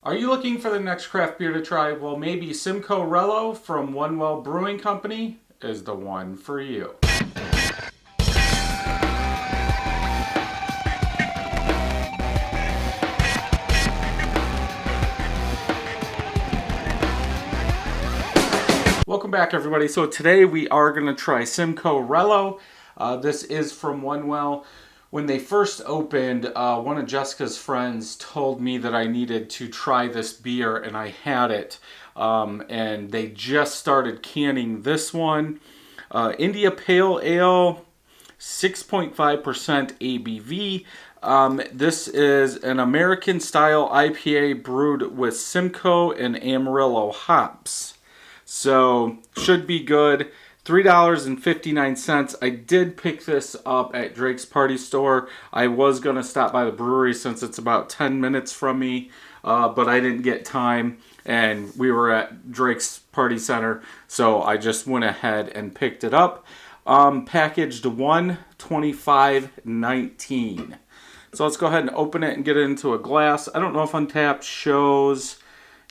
Are you looking for the next craft beer to try? Well, maybe Simcoerillo from One Well Brewing Company is the one for you. Welcome back, everybody. So today we are going to try Simcoerillo. This is from One Well. When they first opened, one of Jessica's friends told me that I needed to try this beer, and I had it. And they just started canning this one. India Pale Ale, 6.5% ABV. This is an American style IPA brewed with Simcoe and Amarillo hops. So, should be good. $3.59. I did pick this up at Drake's Party Store. I was going to stop by the brewery since it's about 10 minutes from me, but I didn't get time, and we were at Drake's Party Center, so I just went ahead and picked it up. Packaged $125.19. So let's go ahead and open it and get it into a glass. I don't know if Untappd shows...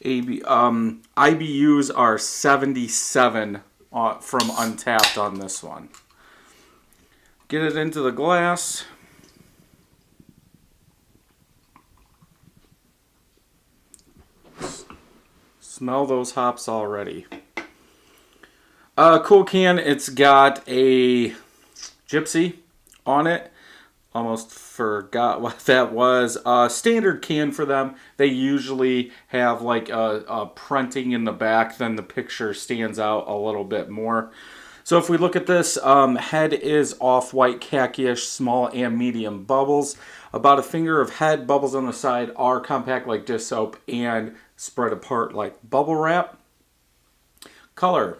IBUs are 77 from Untappd on this one. Get it into the glass. Smell those hops already. Cool can. It's got a Gypsy on it. Almost forgot what that was. Standard can for them. They usually have like a printing in the back, then the picture stands out a little bit more. So if we look at this, head is off-white, khaki-ish, small and medium bubbles. About a finger of head. Bubbles on the side are compact like dish soap and spread apart like bubble wrap. Color.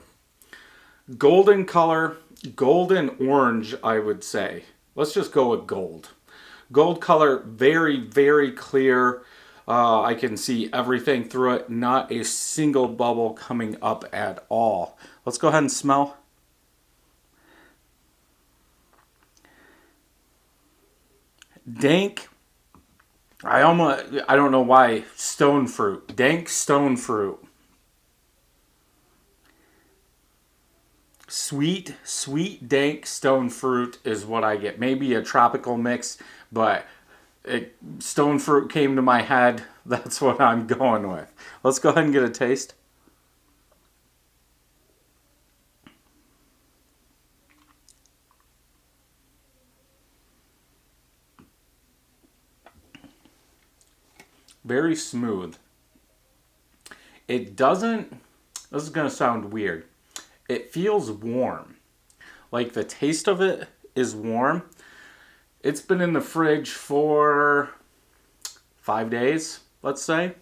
Golden color. Golden orange, I would say. Let's just go with gold. Gold color, very, very clear. I can see everything through it. Not a single bubble coming up at all. Let's go ahead and smell. Dank. I don't know why. Stone fruit. Dank stone fruit. Sweet, dank stone fruit is what I get. Maybe a tropical mix, but stone fruit came to my head. That's what I'm going with. Let's go ahead and get a taste. Very smooth. It doesn't, this is going to sound weird. It feels warm. Like the taste of it is warm. It's been in the fridge for 5 days, let's say.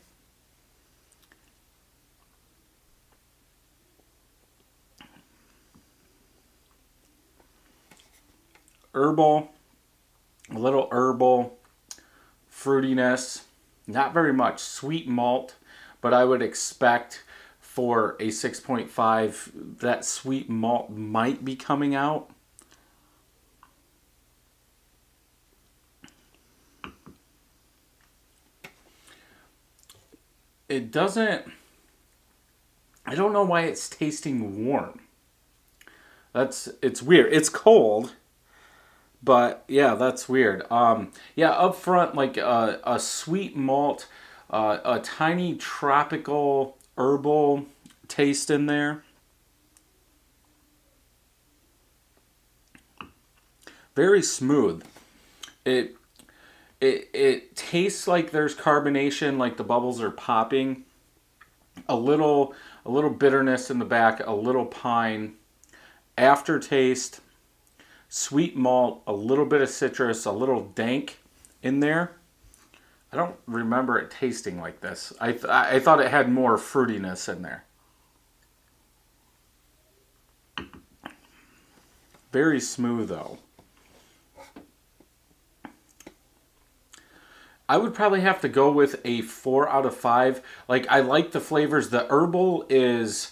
Herbal, a little herbal, fruitiness, not very much sweet malt, but I would expect for a 6.5, that sweet malt might be coming out. It doesn't, I don't know why it's tasting warm. It's weird. It's cold, but yeah, that's weird. Yeah, up front, like a sweet malt, a tiny tropical herbal taste in there. Very smooth. It tastes like there's carbonation, like the bubbles are popping. A little bitterness in the back, a little pine. Aftertaste, sweet malt, a little bit of citrus, a little dank in there. I don't remember it tasting like this. I thought it had more fruitiness in there. Very smooth though. I would probably have to go with a 4 out of 5. Like, I like the flavors. The herbal is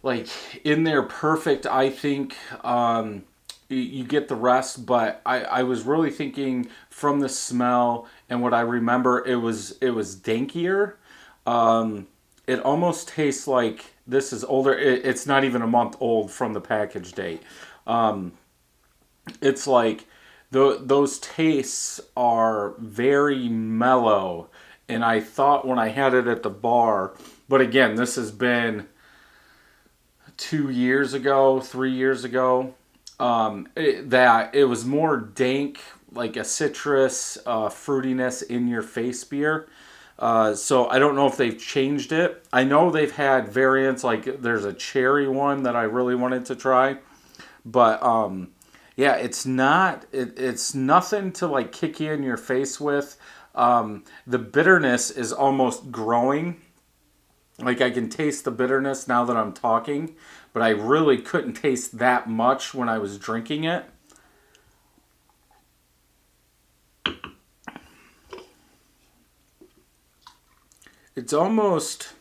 like in there perfect, I think. You get the rest, but I was really thinking from the smell and what I remember, it was dankier. It almost tastes like this is older. It's not even a month old from the package date. It's like those tastes are very mellow. And I thought when I had it at the bar, but again, this has been 2 years ago, 3 years ago, that it was more dank, like a citrus fruitiness in your face beer. So I don't know if they've changed it. I know they've had variants, like there's a cherry one that I really wanted to try, but yeah, it's nothing to like kick you in your face with. The bitterness is almost growing. Like I can taste the bitterness now that I'm talking, but I really couldn't taste that much when I was drinking it. It's almost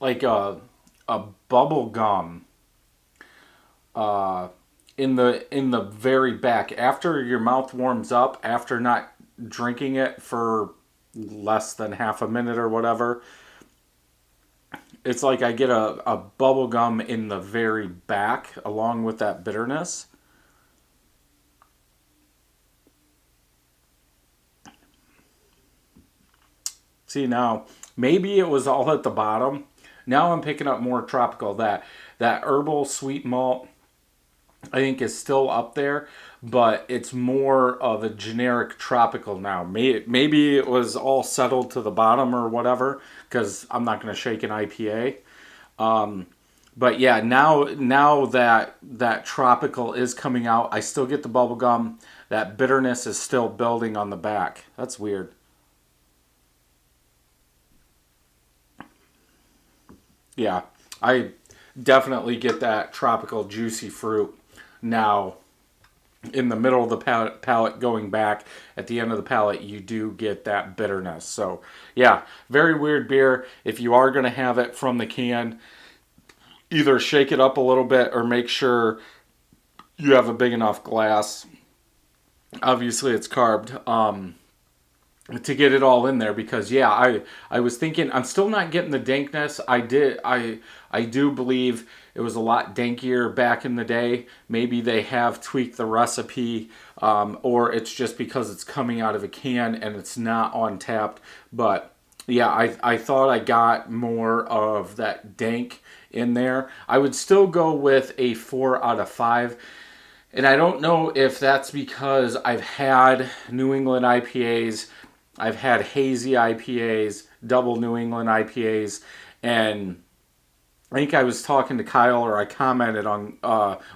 like a bubble gum in the very back after your mouth warms up after not drinking it for less than half a minute or whatever. It's like I get a bubble gum in the very back along with that bitterness. See now, maybe it was all at the bottom. Now I'm picking up more tropical. That herbal sweet malt I think is still up there, but it's more of a generic tropical now. Maybe it was all settled to the bottom or whatever, because I'm not going to shake an IPA. But yeah, now that tropical is coming out, I still get the bubble gum. That bitterness is still building on the back. That's weird. Yeah, I definitely get that tropical juicy fruit now in the middle of the palate going back at the end of the palate you do get that bitterness. So yeah, very weird beer. If you are going to have it from the can, either shake it up a little bit or make sure you have a big enough glass. Obviously it's carved, to get it all in there, because yeah, I was thinking I'm still not getting the dankness. I do believe it was a lot dankier back in the day. Maybe they have tweaked the recipe, or it's just because it's coming out of a can and it's not on tapped. But yeah, I thought I got more of that dank in there. I would still go with a 4 out of 5. And I don't know if that's because I've had New England IPAs, I've had hazy IPAs, double New England IPAs, and I think I was talking to Kyle, or I commented on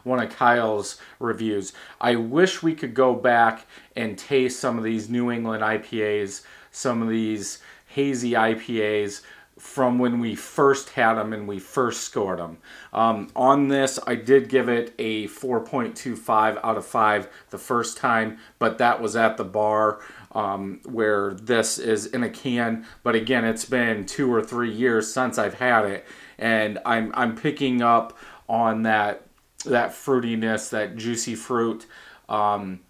one of Kyle's reviews. I wish we could go back and taste some of these New England IPAs, some of these hazy IPAs from when we first had them and we first scored them. On this, I did give it a 4.25 out of 5 the first time, but that was at the bar, where this is in a can. But again, it's been 2 or 3 years since I've had it, and I'm picking up on that fruitiness, that juicy fruit. And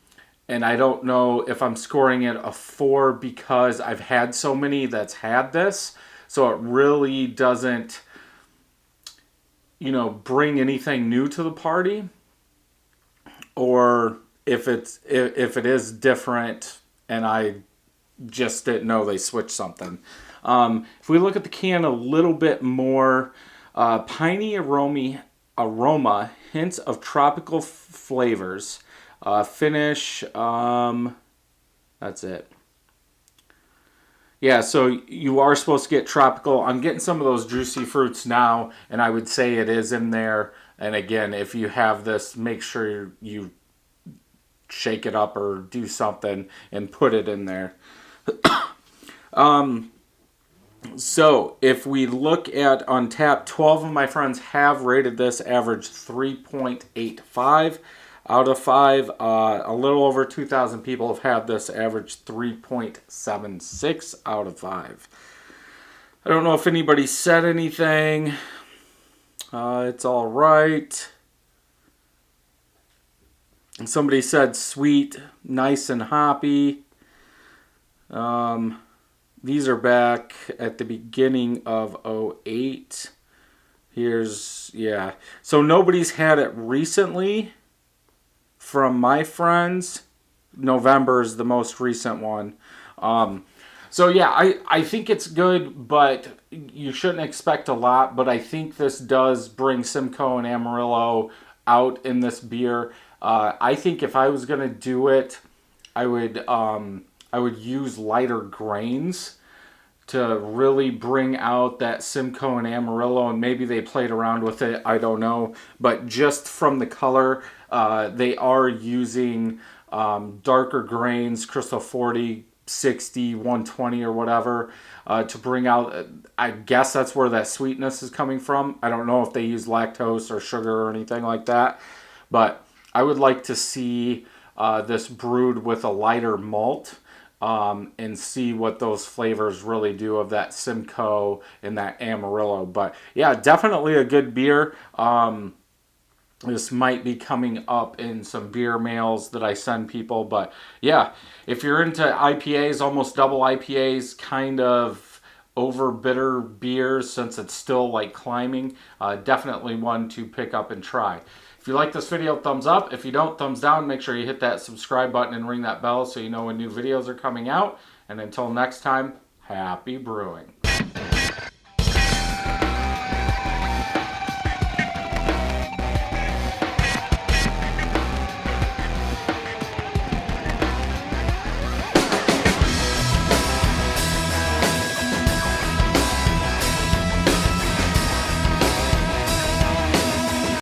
I don't know if I'm scoring it a 4 because I've had so many that's had this. So it really doesn't, bring anything new to the party. Or if it is different and I just didn't know they switched something. If we look at the can a little bit more, piney aroma, hints of tropical flavors. Finish, that's it. Yeah, so you are supposed to get tropical. I'm getting some of those juicy fruits now, and I would say it is in there. And again, if you have this, make sure you shake it up or do something and put it in there. So if we look at Untapped, 12 of my friends have rated this, average 3.85 out of 5. A little over 2,000 people have had this, average 3.76 out of 5. I don't know if anybody said anything. It's all right. Somebody said sweet, nice and hoppy. These are back at the beginning of '08. Here's, yeah. So nobody's had it recently from my friends. November is the most recent one. So yeah, I think it's good, but you shouldn't expect a lot. But I think this does bring Simcoe and Amarillo out in this beer. I think if I was gonna do it, I would use lighter grains to really bring out that Simcoe and Amarillo, and maybe they played around with it, I don't know. But just from the color, they are using darker grains, Crystal 40, 60, 120 or whatever, to bring out, I guess that's where that sweetness is coming from. I don't know if they use lactose or sugar or anything like that, but I would like to see this brewed with a lighter malt, and see what those flavors really do of that Simcoe and that Amarillo. But yeah, definitely a good beer. This might be coming up in some beer mails that I send people. But yeah, if you're into IPAs, almost double IPAs, kind of over bitter beers, since it's still like climbing, definitely one to pick up and try. If you like this video, thumbs up. If you don't, thumbs down. Make sure you hit that subscribe button and ring that bell so you know when new videos are coming out. And until next time, happy brewing.